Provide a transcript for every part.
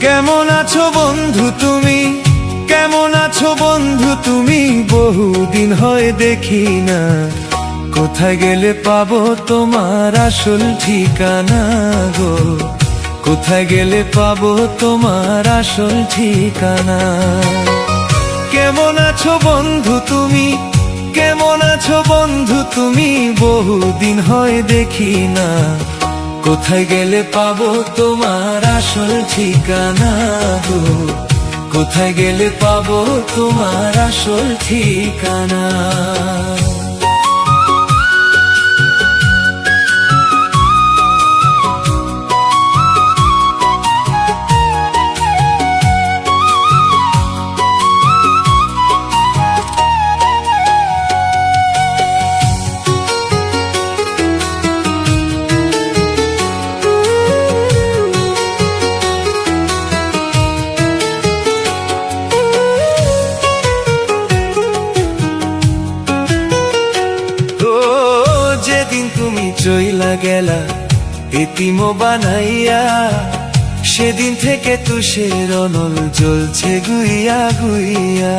কেমন আছো বন্ধু তুমি, কেমন আছো বন্ধু তুমি, বহুদিন হয় দেখি না। কোথায় গেলে পাবো তোমার আসল ঠিকানা গো, কোথায় গেলে পাবো তোমার আসল ঠিকানা। কেমন আছো বন্ধু তুমি, কেমন আছো বন্ধু তুমি, বহুদিন হয় দেখি না। কোথায় গেলে পাবো তোমার আসল ঠিকানা গো, কোথায় গেলে পাবো তোমার আসল ঠিকানা। যেদিন তুমি চইলা গেলা এতিম বানাইয়া, সেদিন থেকে তুষের অনল জ্বলছে গুইয়া গুইয়া।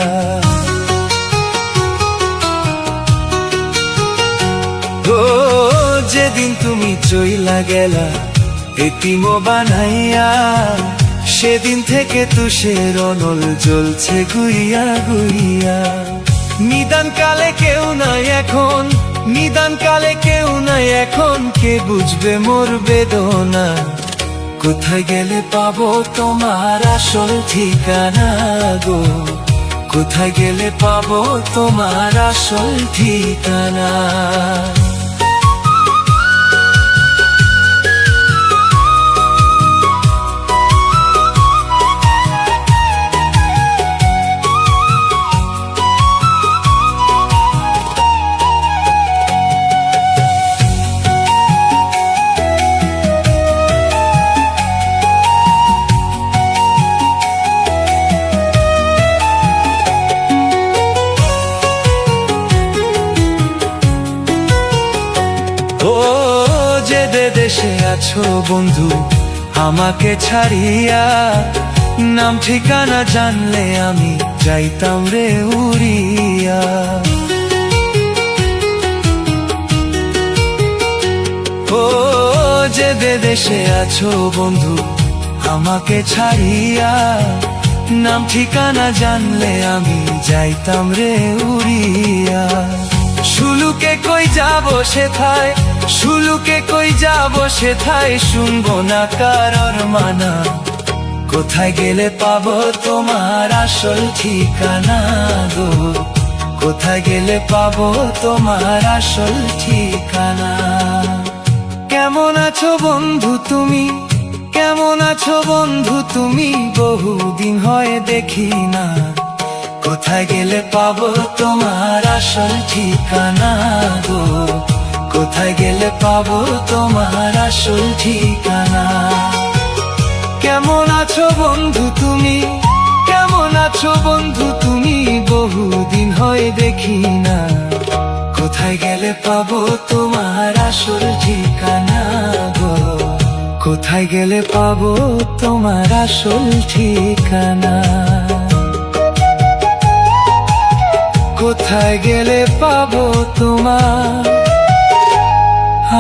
ও যেদিন তুমি চইলা গেলা এতিম বানাইয়া, সেদিন থেকে তুষের অনল জ্বলছে গুইয়া গুইয়া। নিদান কালে কেউ নাই এখন, নিদান কালে কেউ নাই এখন, কে বুঝবে মোর বেদনা। কোথায় গেলে পাবো তোমার আসল ঠিকানা গো, কোথায় গেলে পাবো তোমার আসল ঠিকানা। ও যে দেশে আছো বন্ধু আমাকে ছাড়িয়া, নাম ঠিকানা জানলে আমি যাইতাম রে উড়িয়া। ও যে দেশে আছো বন্ধু আমাকে ছাড়িয়া, নাম ঠিকানা জানলে আমি যাইতাম রে উড়িয়া। শুলুকে কই যাবো সেথায়, শুলুকে কই যাবো সেথায়, শুনবো না কারোর মানা। কোথায় গেলে পাবো তোমার আসল ঠিকানা গো, কোথায় গেলে পাবো তোমার আসল ঠিকানা। কেমন আছো বন্ধু তুমি, কেমন আছো বন্ধু তুমি, বহুদিন হয় দেখি না। কোথায় গেলে পাবো তোমার আসল ঠিকানা গো, কোথায় গেলে পাবো তোমার আসল ঠিকানা। কেমন আছো বন্ধু তুমি, কেমন আছো বন্ধু তুমি, বহুদিন হয় দেখি না। কোথায় গেলে পাবো তোমার আসল ঠিকানা গো, কোথায় গেলে পাবো তোমার আসল ঠিকানা। কোথায় গেলে পাবো তোমার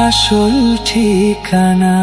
আসল ঠিকানা।